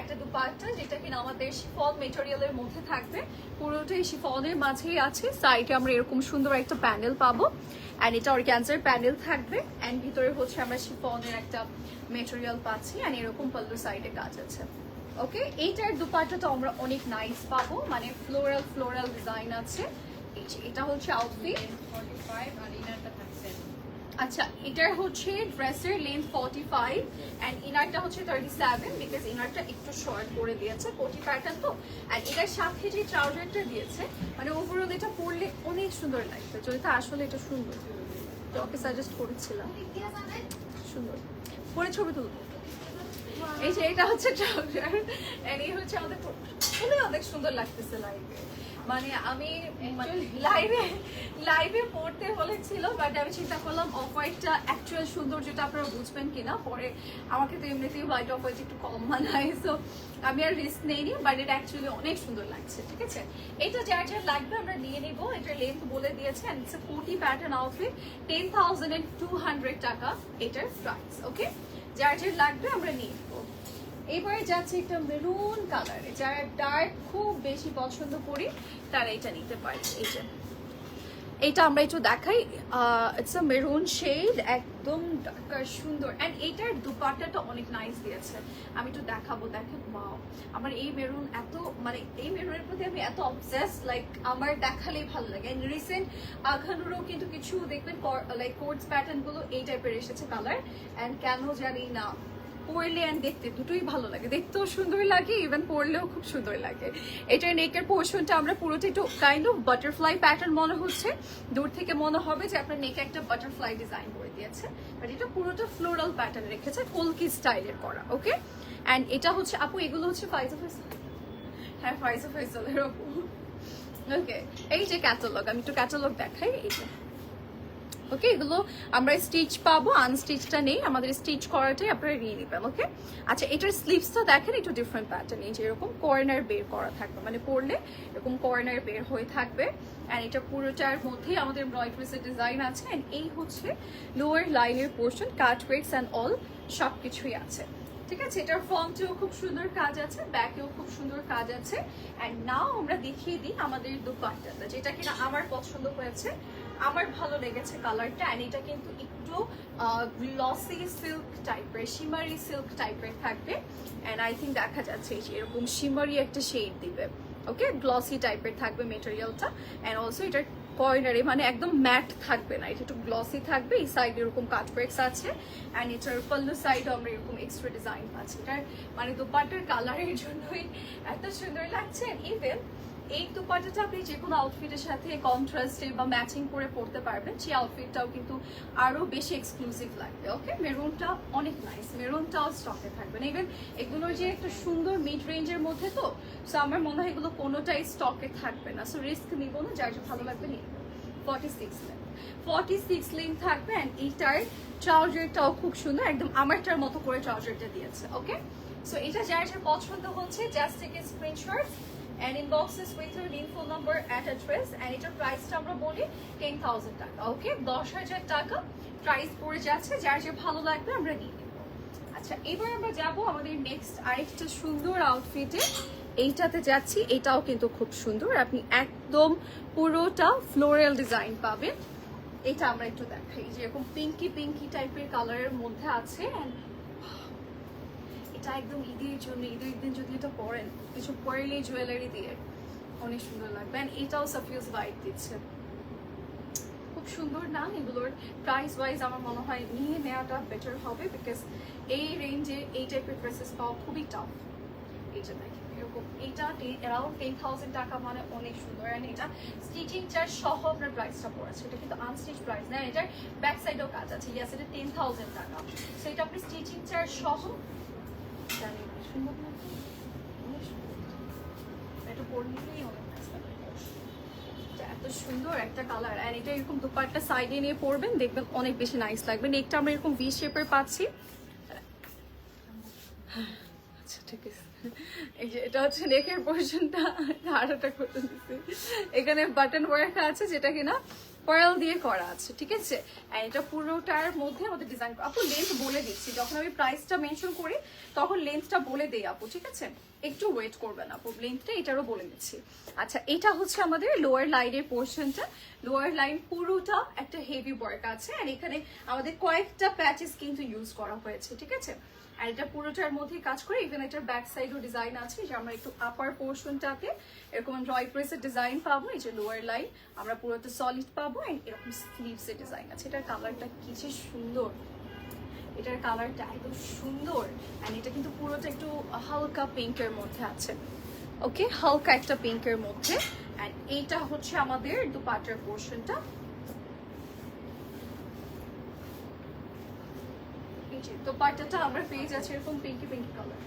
একটা দুপাট্টা, যেটা কিনা আমাদের শিফন মেটেরিয়ালের মধ্যে থাকবে। পুরোটাই শিফনের মাঝেই আছে। সাইডে আমরা এরকম সুন্দর একটা প্যানেল পাবো। অ্যান্ড এটা অর্গানজার প্যানেল থাকবে। অ্যান্ড ভিতরে হচ্ছে আমরা শিফনের একটা মেটেরিয়াল পাচ্ছি। অ্যান্ড এরকম পাল্লু সাইডে কাজ আছে। ওকে, এইটার দুপাট্টাটা আমরা অনেক নাইস পাবো, মানে ফ্লোরাল ফ্লোরাল ডিজাইন আছে। এই যে এটা হচ্ছে আউটফিট 45 আর ইনারটা থাকছে। আচ্ছা, এটার হচ্ছে ড্রেসের লেন্থ 45 এন্ড ইনারটা হচ্ছে 37, বিকজ ইনারটা একটু শর্ট করে দিয়েছে কোটি প্যাটার্ন তো। এন্ড এটার সাথে যে ট্রাউজারটা দিয়েছে, মানে ওভারঅল এটা পরলে অনেক সুন্দর লাগবে। যেটা আসলে এটা সুন্দর, ওকে সাজেস্ট করেছিলাম, সুন্দর পরে ছবি তুলবো। এই যে এটা হচ্ছে ট্রাউজার এন্ড এই হচ্ছে আমাদের খুবই অনেক সুন্দর লাগতেছে লাইভে। মানে আমি লাইভে পড়তে বলেছিল, বাট আমি চিন্তা করলাম অফ হোয়াইটটা অ্যাকচুয়াল সৌন্দর্যটা আপনারা বুঝবেন কিনা। পরে আমাকে তো এমনিতেই হোয়াইট অফ হোয়াইট একটু কম মানায়, সো আমি আর রিস্ক নেইনি, বাট এটা অ্যাকচুয়ালি অনেক সুন্দর লাগছে। ঠিক আছে, এটা যার যার লাগবে আমরা নিয়ে নিব। এটার লেন্থ বলে দিয়েছে এন্ড ইটস এ কোটি প্যাটার্ন আউটফিট, 10,200 টাকা এটার প্রাইস। ওকে, যার যার লাগবে আমরা নিয়ে নিব। এবারে যাচ্ছে একটা মেরুন কালারে, যারা ডার্ক খুব বেশি পছন্দ করি তারা এটা নিতে পারে। এই যে এটা আমরা একটু দেখাই, ইটস আ মেরুন শেড, একদম ডার্ক আর সুন্দর। অ্যান্ড এইটার দুপাট্টাটা অনেক নাইস দিয়েছে, আমি একটু দেখাবো। দেখেন, ওয়াও, আমার এই মেরুন এত, মানে এই মেরুনের প্রতি আমি এত অবসেস, লাইক আমার দেখালেই ভালো লাগে। অ্যান্ড রিসেন্ট আঘানুরও কিন্তু কিছু দেখবেন লাইক কোটস প্যাটার্ন গুলো এই টাইপের এসেছে কালার। অ্যান্ড কেন জানি না পরলে অ্যান্ড দেখতে দুটোই ভালো লাগে, দেখতেও সুন্দর লাগে, ইভেন পরলেও খুব সুন্দর লাগে। এটার নেকের পোর্শনটা আমরা পুরোটা একটু কাইন্ড অফ বাটারফ্লাই প্যাটার্ন মনে হচ্ছে, দূর থেকে মনে হবে যে আপনার নেকে একটা বাটারফ্লাই ডিজাইন করে দিয়েছে, বাট এটা পুরোটা ফ্লোরাল প্যাটার্ন রেখেছে, কলকি স্টাইলের করা। ওকে, অ্যান্ড এটা হচ্ছে আপু, এগুলো হচ্ছে ফাইজা ফয়সাল, হ্যাঁ ফাইজা ফয়সালের আপু। ওকে, এই যে ক্যাটালগ, আমি একটু ক্যাটালগ দেখাই। এই যে ওকে, এগুলো আমরা স্টিচ পাবো, আনস্টিচটা নেই, আমাদের স্টিচ করাটাই আপনারা নিয়ে নেবেন। ওকে, আচ্ছা, এটার স্লিভসটা দেখেন একটু ডিফারেন্ট প্যাটার্ন, এই যে এরকম কর্নার বের করা থাকবে, মানে পরলে এরকম কর্নার বের হয়ে থাকবে। অ্যান্ড এটা পুরোটার মধ্যেই আমাদের এমব্রয়ডারিজের ডিজাইন আছে। অ্যান্ড এই হচ্ছে লোয়ার লাইনের portion, cut works and all সব কিছুই আছে। ঠিক আছে, এটার ফ্রন্টেও খুব সুন্দর কাজ আছে, ব্যাকেও খুব সুন্দর কাজ আছে। অ্যান্ড নাও আমরা দেখিয়ে দিই আমাদের দুপাট্টাটা, যেটা কিনা আমার পছন্দ হয়েছে, আমার ভালো লেগেছে কালারটা। অ্যান্ড এটা কিন্তু একটু গ্লসি সিল্ক টাইপের, শিমারি সিল্ক টাইপের থাকবে। অ্যান্ড আই থিঙ্ক দেখা যাচ্ছে এরকম শিমারি একটা শেড দিবে। ওকে, গ্লসি টাইপের থাকবে মেটেরিয়ালটা। অ্যান্ড অলসো এটার কর্নারে মানে একদম ম্যাট থাকবে না, এটা একটু গ্লসি থাকবে। এই সাইডে এরকম কাটওয়ার্কস আছে। অ্যান্ড এটার পাল্লু সাইডে আমরা এরকম এক্সট্রা ডিজাইন পাচ্ছি। এটার মানে দুপাট্টার কালারের জন্যই এত সুন্দর লাগছে। ইভেন এই দুপাট্টাটা আপনি যে কোনো আউটফিটের সাথে কন্ট্রাস্টে বা ম্যাচিং করে পরতে পারবেন, সেই আউটফিটটাও কিন্তু আরো বেশি এক্সক্লুসিভ লাগবে। ওকে, মেরুনটা অনেক নাইস, মেরুনটাও স্টকে থাকবে না। ইভেন এগুলোর যে একটা সুন্দর মিড রেঞ্জের মধ্যে তো, সো আমার মনে হয় এগুলো কোনোটাই স্টকে থাকবে না। সো রিস্ক নিব না, যার যা ভালো লাগবে নিয়ে 46 লেন্থ থাকবে। অ্যান্ড এইটার ট্রাউজারটাও খুব সুন্দর, একদম আমারটার মতো করে ট্রাউজারটা দিয়েছে। ওকে, সো এটা যার যার পছন্দ হচ্ছে just take a screenshot and inboxes with your info number at address. and এটার প্রাইসটা আমরা বলি 10,000 টাকা। ওকে, 10,000 টাকা প্রাইস পড়ে যাচ্ছে, যার যে ভালো লাগবে আমরা নিয়ে নেব। আচ্ছা, এবার আমরা যাব আমাদের নেক্সট আরেকটা সুন্দর আউটফিটে, এইটাতে যাচ্ছি। এটাও কিন্তু খুব সুন্দর, আপনি একদম পুরোটা ফ্লোরাল ডিজাইন পাবেন। এটা আমরা একটু দেখাই, যেরকম পিঙ্কি পিঙ্কি টাইপের কালারের মধ্যে আছে। এটা একদম ঈদের জন্য, ঈদের দিন যদি এটা পরেন, কিছু পরলে জুয়েলারি দিয়ে অনেক সুন্দর লাগবে। অ্যান্ড এটাও সাফিউজ হোয়াইট দিচ্ছে, খুব সুন্দর না? এগুলোর প্রাইস ওয়াইজ আমার মনে হয় নিয়ে নেওয়াটা বেটার হবে, বিকজ এই রেঞ্জে এই টাইপের ড্রেসেস পাওয়া খুবই টাফ। এইটা দেখেন এরকম এটা অ্যারাউন্ড 10,000 টাকা, মানে অনেক সুন্দর। অ্যান্ড এটা স্টিচিং চার্জ সহ আপনার প্রাইসটা পড়েছে, এটা কিন্তু আনস্টিচ প্রাইস না, এটার ব্যাক সাইডেও কাজ আছে। ইয়াস, এটা 10,000 টাকা। সো এটা আপনি স্টিচিং চার্জ সহ জানি সুন্দর না, অনেক সুন্দর। এটা পরে নিলেই অনেক নাইস লাগবে। এত সুন্দর একটা কালার। অ্যান্ড এটা এরকম দুপাট্টা সাইডে নিয়ে পরবেন, দেখবেন অনেক বেশি নাইস লাগবে। নেকটা আমরা এরকম ভি শেপের পাচ্ছি। আচ্ছা ঠিক আছে, এই যে এটা হচ্ছে নেকের পোর্শনটা, আরোটা করতে দিচ্ছি। এখানে বাটন ওয়ার্ক আছে যেটা কিনা পার্ল দিয়ে করা আছে, ঠিক আছে। আর এটা পুরোটার মধ্যে আমাদের ডিজাইন। আপু লেন্থ বলে দিচ্ছি, যখন আমি প্রাইসটা মেনশন করি তখন লেন্থটা বলে দেই আপু, ঠিক আছে। একটু ওয়েট করবেন আপু, লেন্থটা এটারও বলে দিচ্ছি। আচ্ছা, এটা হচ্ছে আমাদের লোয়ার লাইনের পোর্শনটা। লোয়ার লাইন পুরোটা একটা হেভি ওয়ার্ক আছে, আর এখানে আমাদের কয়েকটা প্যাচেস কিন্তু ইউজ করা হয়েছে, ঠিক আছে। আর এটা পুরোটার মধ্যে কাজ করে। ইভেন এটার ব্যাক সাইডও ডিজাইন আছে, যে আমরা একটু আপার পোর্শনটাতে এরকম ড্রয় প্রেসের ডিজাইন পাবো। এই যে লোয়ার লাইন আমরা পুরোটা সলিড পাবো, এন্ড এরকম স্লিভসের ডিজাইন আছে। এটার কালারটা কি যে সুন্দর, এটার কালারটা এত সুন্দর। এন্ড এটা কিন্তু পুরোটা একটু হালকা পিঙ্কের মধ্যে আছে, ওকে, হালকা একটা পিঙ্কের মধ্যে। এন্ড এইটা হচ্ছে আমাদের দুপাট্টার পোর্শনটা। তো পাটটা আমরা পেয়ে যাচ্ছি এরকম পিঙ্কি পিঙ্কি কালার।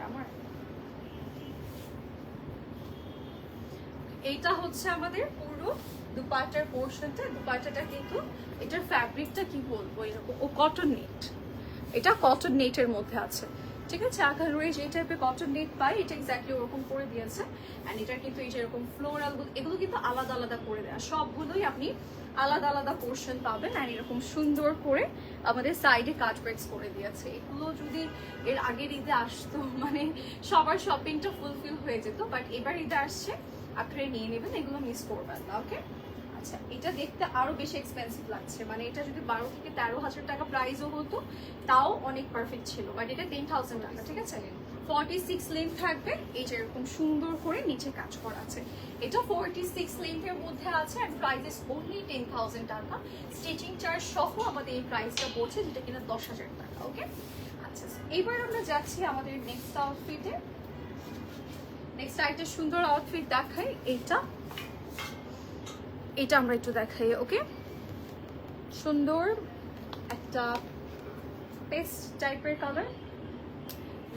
আমার এইটা হচ্ছে আমাদের পুরো দুপাট্টার পোর্শনটা। দুপাট্টাটা কিন্তু এটার ফ্যাব্রিকটা কি বলবো, এরকম ও কটন নেট, এটা কটন নেটের মধ্যে আছে, ঠিক আছে। আকারে যে টাইপের কটন নেট পাই, এটা এক্স্যাক্টলি ওরকম করে দিয়েছে। এন্ড এটা কিন্তু এই যে এরকম ফ্লোরাল, এগুলো কিন্তু আলাদা আলাদা করে দেয়া, সবগুলোই আপনি আলাদা আলাদা পোর্শন পাবেন। আর এরকম সুন্দর করে আমাদের সাইডে কাট ব্রেক্স করে দিয়েছে। এগুলো যদি এর আগের ঈদে আসতো, মানে সবার শপিংটা ফুলফিল হয়ে যেত, বাট এবার ঈদে আসছে, আপনারা নিয়ে নেবেন, এগুলো মিস করবেন না, ওকে। আচ্ছা, এটা দেখতে আরো বেশি এক্সপেন্সিভ লাগছে, মানে এটা যদি 12 থেকে 13,000 টাকা প্রাইসও হতো তাও অনেক পারফেক্ট ছিল, বাট এটা 10,000 টাকা, ঠিক আছে। 46 লেন্থ থাকবে, এই যে এরকম সুন্দর করে নিচে কাজ করা আছে। এটা 46 লেন্থের মধ্যে আছে, আর প্রাইস ইজ অনলি 10,000 টাকা। স্টিচিং চার্জ সহ আমাদের এই প্রাইসটা পড়ছে, যেটা কিনা 10,000 টাকা, ওকে। আচ্ছা, এবার আমরা যাচ্ছি আমাদের নেক্সট আউটফিটে। নেক্সট আরেকটা সুন্দর আউটফিট দেখাই, এটা আমরা একটু দেখাই, ওকে। সুন্দর একটা পেস্ট টাইপের কালার,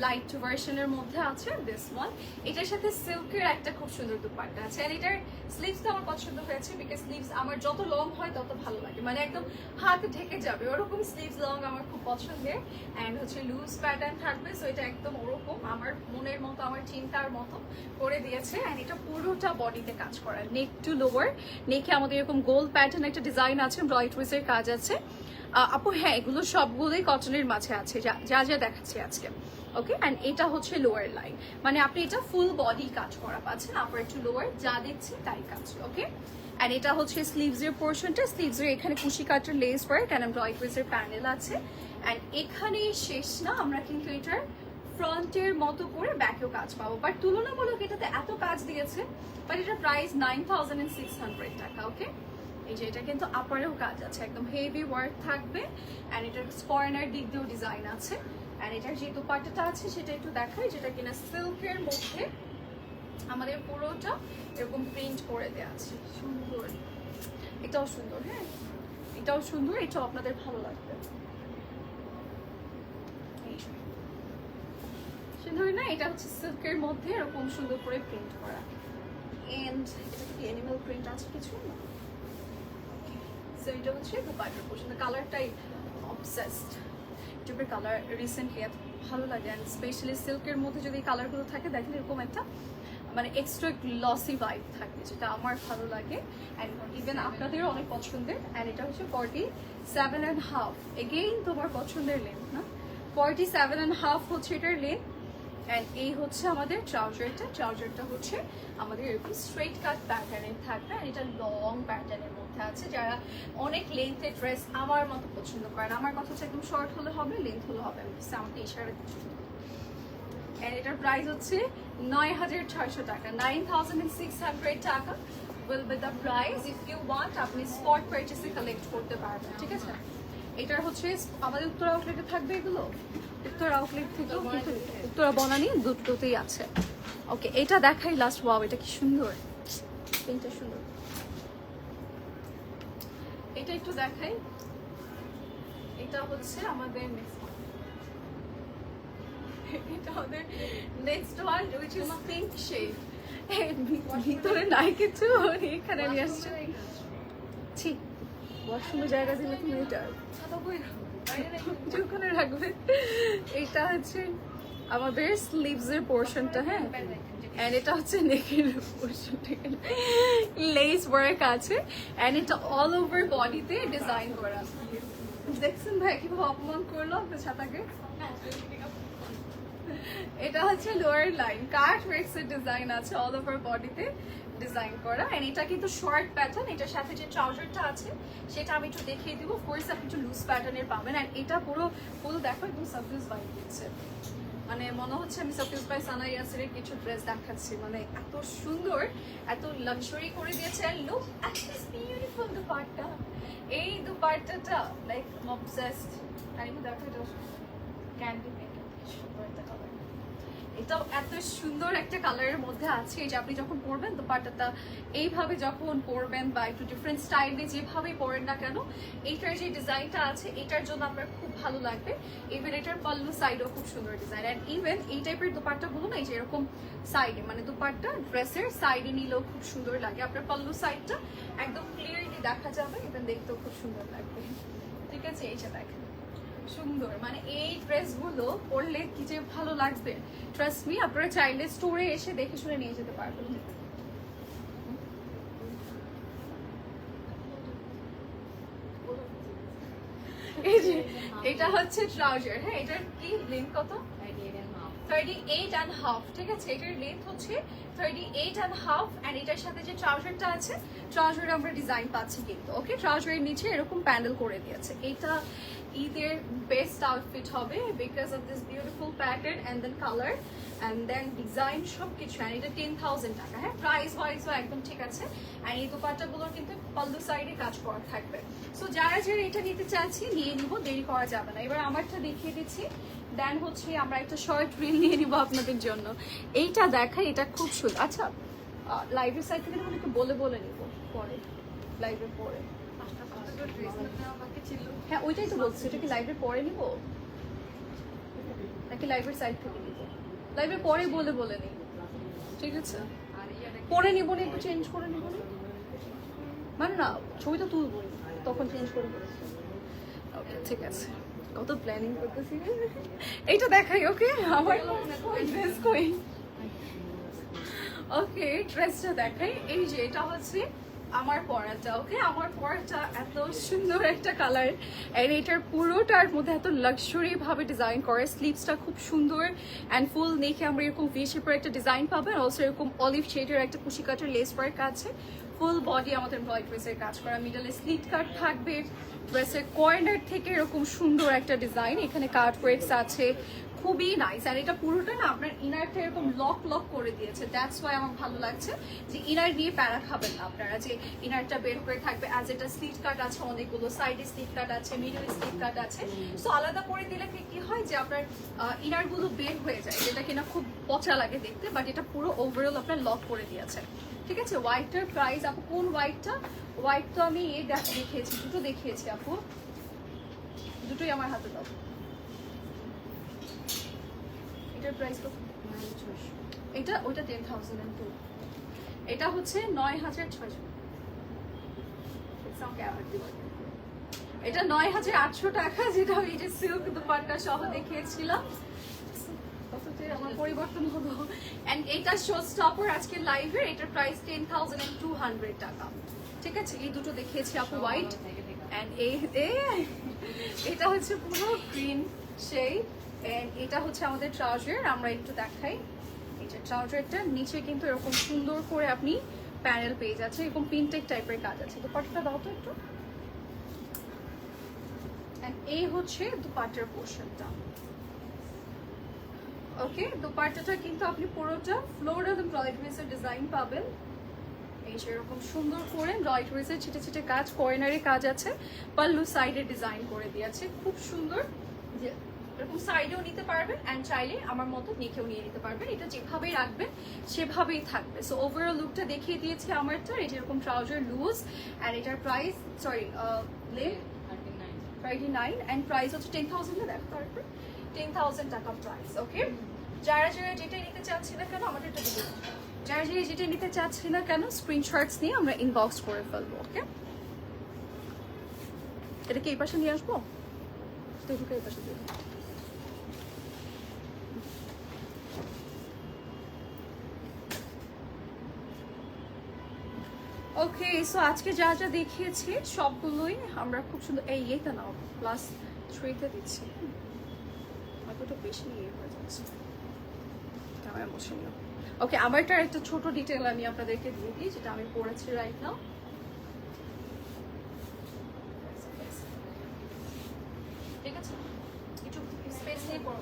লাইট ভার্সনের মধ্যে আছে দিস ওয়ান। এটার সাথে সিল্কের একটা খুব সুন্দর দুপাট্টা আছে। আর এটার স্লিভসটা আমার পছন্দ হয়েছে, বিকজ স্লিভস আমার যত লং হয় তত ভালো লাগে, মানে একদম হাত ঢেকে যাবে ওরকম স্লিভস লং আমার খুব পছন্দের। অ্যান্ড হচ্ছে লুজ প্যাটার্ন থাকবে, সো এটা একদম ওরকম আমার মনের মতো, আমার চিন্তার মতো করে দিয়েছে। অ্যান্ড এটা পুরোটা বডিতে কাজ করা, নেক টু লোয়ার। নেকে আমাদের এরকম গোল প্যাটার্ন একটা ডিজাইন আছে, এমব্রয়ডারিজের কাজ আছে। আপু হ্যাঁ, এগুলো সবগুলোই কটনের মাঝে আছে, যা যা দেখাচ্ছি আজকে, ওকে। অ্যান্ড এটা হচ্ছে লোয়ার লাইন, মানে আপনি এটা ফুল বডি কাজ করা পাচ্ছেন, আপার টু লোয়ার যা দেখছি তাই কাজ, ওকে। অ্যান্ড এটা হচ্ছে স্লিভসের পোর্শনটা। স্লিভসের এখানে কুশি কাটার লেস ওয়ার্ক অ্যান্ড এমব্রয়ডারিজের প্যানেল আছে। অ্যান্ড এখানে শেষ না, আমরা কিন্তু এটার ফ্রন্টের মতো করে ব্যাকেও কাজ পাবো, বাট তুলনামূলক এটাতে এত কাজ দিয়েছে, বাট এটার প্রাইস 9,600 টাকা, ওকে। এই যে এটা কিন্তু আপারেও কাজ আছে, একদম হেভি ওয়ার্ক থাকবে। অ্যান্ড এটার কর্নার দিক দিয়েও ডিজাইন আছে। অ্যান্ড এটার যে দুপাট্টাটা আছে সেটা একটু দেখাই, যেটা কিনা সিল্কের মধ্যে আমাদের পুরোটা এরকম প্রিন্ট করে দেওয়া আছে, সুন্দর। এটাও সুন্দর, হ্যাঁ এটাও সুন্দর, এটাও আপনাদের ভালো লাগবে। সুন্দর না, এটা হচ্ছে সিল্কের মধ্যে এরকম সুন্দর করে প্রিন্ট করা। এন্ড এটা কি অ্যানিমাল প্রিন্ট আছে কিছু না, সো এটা হচ্ছে দুপাট্টার পোর্শন। কালারটাই অবসেসড টাইপের কালার, রিসেন্টলি এত ভালো লাগে। অ্যান্ড স্পেশালি সিল্কের মধ্যে যদি কালারগুলো থাকে, দেখেন এরকম একটা মানে এক্সট্রা গ্লসি ভাইব থাকে, যেটা আমার ভালো লাগে। অ্যান্ড ইভেন আপনাদেরও অনেক পছন্দের। অ্যান্ড এটা হচ্ছে 47.5, এগেইন তোমার পছন্দের লেন্থ না, 47.5 হচ্ছে এটার লেন্থ। অ্যান্ড এই হচ্ছে আমাদের ট্রাউজারটা হচ্ছে আমাদের এরকম স্ট্রেট কাট প্যাটার্নের থাকবে। আর এটা লং প্যাটার্নের মধ্যে আছে, যারা অনেক লেন্থের ড্রেস আমার মতো পছন্দ করেন, আমার কথা হচ্ছে একদম শর্ট হলে হবে, লেন্থ হলে হবে, আমাকে ইশারা পছন্দ। অ্যান্ড এটার প্রাইস হচ্ছে 9,600 টাকা, 9,600 টাকা will be the price. If you want আপনি স্পট পারচেসে কালেক্ট করতে পারবেন, ঠিক আছে। এটার হচ্ছে আমাদের উত্তরা আউটলেটে থাকবে এগুলো, উত্তরা আউটলেট থেকে উত্তরা বনানী দুটোতেই আছে। ওকে, এটা দেখাই লাস্ট। ওয়াও, এটা কি সুন্দর, পেনটা সুন্দর। এটা একটু দেখাই, এটা হচ্ছে আমাদের next one which is pink shade। ভিতরে নাই কিছু, এখানে নিয়ে আসছে। ছি, ওয়াশরুমে জায়গা দিলে তুমি এটা ওখানে রাখবে। এটা হচ্ছে আমাদের স্লিভস এর পোর্শনটা, হ্যাঁ, এন্ড এটা হচ্ছে নেকের পোর্শনটা, লেস ওয়ার্ক আছে এন্ড এটা অল ওভার বডিতে ডিজাইন করা। দেখছেন ভাই কিভাবে অপমান করলো আপনার ছাতাকে। এটা হচ্ছে লোয়ার লাইন, কাট ওয়ার্কস এর ডিজাইন আছে অল ওভার বডিতে ডিজাইন করা। এন্ড এটা কিন্তু শর্ট প্যাটার্ন, এটার সাথে যে ট্রাউজারটা আছে সেটা আমি একটু দেখিয়ে দিব। অফকোর্স আপনি একটু লুজ প্যাটার্নের পাবেন। এন্ড এটা পুরো ফুল দেখো একদম সাবডিউস ভাইব দিচ্ছে, মানে মনে হচ্ছে আমি সাবডিউস বাই সানা ইয়াসিরের কিছু ড্রেস দেখাচ্ছি। মানে এত সুন্দর, এত লাক্সারি করে দিয়েছে। And look at this beautiful dupatta. এই দুপাট্টাটা লাইক অবসেসড। আমি দেখো এটা ক্যান্ডি পিঙ্ক, সুন্দর একটা কালার। এটাও এত সুন্দর একটা কালারের মধ্যে আছে, এই যে আপনি যখন পরবেন দুপাট্টাটা এইভাবে যখন পরবেন বা একটু ডিফারেন্ট স্টাইলে যেভাবেই পরেন না কেন, এইটার যে ডিজাইনটা আছে এটার জন্য আপনার খুব ভালো লাগবে। ইভেন এটার পাল্লু সাইডও খুব সুন্দর ডিজাইন। অ্যান্ড ইভেন এই টাইপের দুপাট্টাগুলো না, এই যে এরকম সাইডে, মানে দুপাট্টা ড্রেসের সাইডে নিলেও খুব সুন্দর লাগে। আপনার পাল্লু সাইডটা একদম ক্লিয়ারলি দেখা যাবে, ইভেন দেখতেও খুব সুন্দর লাগবে। ঠিক আছে, এইটা দেখেন সুন্দর, মানে এই ড্রেসগুলো পরলে কি যে ভালো লাগবে। ট্রাস্ট মি, আপনারা চাইলে স্টোরে এসে দেখে শুনে নিয়ে যেতে পারবেন। এই যে এটা হচ্ছে ট্রাউজার, হ্যাঁ, এটার কি লেন্থ কত? 38.5। ঠিক আছে, এটার লেন্থ হচ্ছে 38.5। এন্ড এটার সাথে যে ট্রাউজারটা আছে, ট্রাউজারে আমরা ডিজাইন পাচ্ছি কিন্তু। ওকে, ট্রাউজারের নিচে এরকম প্যান্ডেল করে দিয়েছে। এটা ঈদের বেস্ট আউটফিট হবে because of this beautiful pattern and then colour and then design সবকিছু। এন্ড এটা 10,000 টাকা, হ্যাঁ, প্রাইস ওয়াইজও একদম ঠিক আছে। এন্ড এই দুপাট্টাগুলোর কিন্তু পাল্লু সাইডে কাজ করা থাকবে। সো যারা যারা এটা নিতে চাচ্ছি নিয়ে নিব, দেরি করা যাবে না। এবার আমারটা দেখিয়ে দিচ্ছি, দেন হচ্ছে আমরা একটা শর্ট রিল নিয়ে নিব আপনাদের জন্য। এইটা দেখাই, এটা খুব সুন্দর। আচ্ছা, লাইভের সাইড থেকে আমি একটু বলে বলে নিব পরে, লাইভের পরে। হ্যাঁ, ওইটাই তো বলছি, এটা কি লাইভের পরে নিব নাকি লাইভের সাইড থেকে নিব? লাইভের পরে বলে বলে নিই, ঠিক আছে? পরে নিব না, একটু চেঞ্জ করে নিব না, মানে না ছবি তো তুলবো, তখন চেঞ্জ করে বলেছি। ওকে, ঠিক আছে, কত প্ল্যানিং করতেছি। এইটা দেখাই, ওকে, আমার ড্রেস কই। ওকে, ড্রেসটা দেখাই। এই যে এটা হচ্ছে আমার পরাটা। ওকে, আমার পরাটা এত সুন্দর একটা কালার, এন্ড এটার পুরোটার মধ্যে এত লাক্সারি ভাবে ডিজাইন করে। স্লিভসটা খুব সুন্দর এন্ড ফুল নেকে আমরা এরকম ভি শেপের একটা ডিজাইন পাবেন। অলসো এরকম অলিভ শেডের একটা কুশি কাটের লেস ওয়ার্ক আছে। ফুল বডি আমাদের এমব্রয়ডারি ড্রেসের কাজ করা, মিডলে স্লিট কাট থাকবে। ড্রেসের কর্নার থেকে এরকম সুন্দর একটা ডিজাইন, এখানে কাট ওয়ার্কস আছে, খুবই নাইস। আর এটা পুরোটা না আপনার ইনারটা এরকম লক লক করে দিয়েছে, দ্যাটস ওয়াই আমার ভালো লাগছে যে ইনার নিয়ে প্যারা খাবেন না আপনারা, যে ইনারটা বের করে থাকবে। অ্যাজ এটা স্লিট কাট আছে অনেকগুলো, সাইডে স্লিট কাট আছে, মিডল স্লিট কাট আছে। সো আলাদা করে দিলে কি হয় যে আপনার ইনারগুলো বের হয়ে যায়, যেটা কিনা খুব পচা লাগে দেখতে, বাট এটা পুরো ওভারঅল আপনার লক করে দিয়েছে। ঠিক আছে, হোয়াইটটার প্রাইস আপু কোন হোয়াইটটা? হোয়াইট তো আমি দেখিয়েছি, দুটো দেখিয়েছি আপু, দুটোই আমার হাতে দাও। এটার প্রাইস কত? এটা ওটা 10,002, এটা হচ্ছে 9,600। এটা 9,800 টাকা, যেটা ওই যে সিল্ক দুপাট্টা সহ দেখিয়েছিলাম। আমার পরিবর্তন হলো। এন্ড এটা শো স্টপার আজকে লাইভে, এটার প্রাইস 10,200 টাকা। ঠিক আছে, এই দুটো দেখিয়েছি আপু হোয়াইট। এন্ড এটা হচ্ছে পুরো গ্রিন শেড। এন্ড এটা হচ্ছে আমাদের ট্রাউজার, আমরা একটু দেখাই। এই যে ট্রাউজারটার নিচে কিন্তু এরকম সুন্দর করে আপনি প্যানেল পেয়ে যাচ্ছে, এরকম প্রিন্টেড টাইপের কাজ আছে। দুপাট্টাটা দাও তো একটু। এন্ড এই হচ্ছে দুপাট্টার পোর্শনটা। ওকে, দুপাট্টাটা কিন্তু আপনি পুরোটা ফ্লোরাল এমব্রয়ডারিজ ডিজাইন পাবেন। এই যে এরকম সুন্দর করে এমব্রয়ডারিজের ছিটে ছিটে কাজ, কর্নারে কাজ আছে, পাল্লু সাইডে ডিজাইন করে দিয়েছে, খুব সুন্দর। যে এরকম সাইডেও নিতে পারবেন অ্যান্ড চাইলে আমার মতো নেকেও নিয়ে নিতে পারবেন, এটা যেভাবেই রাখবেন সেভাবেই থাকবে। সো ওভারঅল লুকটা দেখিয়ে দিয়েছি আমারটা। এটা এরকম ট্রাউজার লুজ অ্যান্ড এটার প্রাইস লেন্থ 39 অ্যান্ড প্রাইস হচ্ছে 10,000 দেখো তারপর 10,000 টাকা প্রাইস। ওকে, যারা যারা যেটা নিতে চাচ্ছি না কেন আমাদের এটা দিতে, যারা যারা যেটা নিতে চাচ্ছি না কেন স্ক্রিনশটস নিয়ে আমরা ইনবক্স করে ফেলবো। ওকে, এটা কি এই পাশে নিয়ে আসবো? তো এই পাশে দিয়ে দাও। ওকে, সো আজকে যা যা দেখিয়েছি সবগুলোই আমরা খুব সুন্দর এইটা নাও প্লাস 3-তে দিচ্ছি। অতটা বেশি ইয়ে হয়ে যাচ্ছে, ক্যামেরা বসে নিও। ওকে, আমারটার একটা ছোট ডিটেল আমি আপনাদেরকে দিয়ে দিই, যেটা আমি পড়েছি রাইট নাও। ঠিক আছে, একটু স্পেস নিয়ে পড়ো।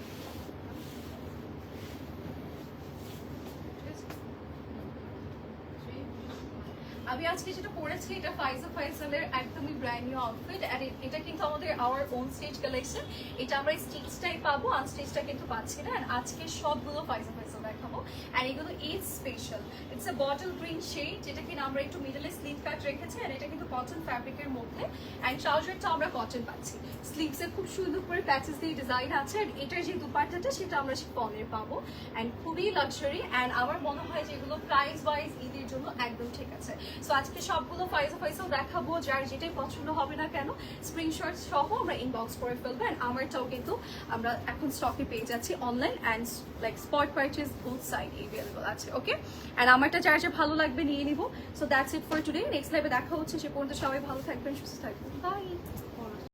আমি আজকে যেটা পরেছি এটা ফাইজা ফাইসালের একদমই ব্র্যান্ড নিউ আউটফিট, আর এটা কিন্তু আমাদের আওয়ার ওন স্টেজ কালেকশন। এটা আমরা স্টিচটাই পাবো, আনস্টিচটা কিন্তু পাচ্ছি না। আর আজকে সবগুলো ফাইজা ফাইসাল দেখাবো, আর এগুলো Eid special. It's a bottle green shade, যেটা কিনা আমরা একটু মিডলে স্লিভ কাট রেখেছি, আর এটা কিন্তু কটন ফ্যাব্রিকের মধ্যে, অ্যান্ড ট্রাউজারটা আমরা কটন পাচ্ছি। স্লিভসে খুব সুন্দর করে প্যাচেস দিয়ে ডিজাইন আছে, আর এটার যে দুপাট্টাটা সেটা আমরা শিফনের পাবো, অ্যান্ড খুবই লাক্সারি। অ্যান্ড আমার মনে হয় যে এগুলো প্রাইস ওয়াইজ ঈদের জন্য একদম ঠিক আছে। সো আজকে সবগুলো ফাইজা ফাইসাল দেখাবো, যার যেটাই পছন্দ হবে না কেন স্ক্রিনশট সহ আমরা ইনবক্স করে ফেলবো। অ্যান্ড আমারটাও কিন্তু আমরা এখন স্টকে পেয়ে যাচ্ছি online and like spot purchase both side available আছে। ওকে, অ্যান্ড আমারটা যার যা ভালো লাগবে নিয়ে নিব। So that's it for today. Next লাইভে দেখা হচ্ছে, সে পর্যন্ত সবাই ভালো থাকবেন, সুস্থ থাকবেন, বাই।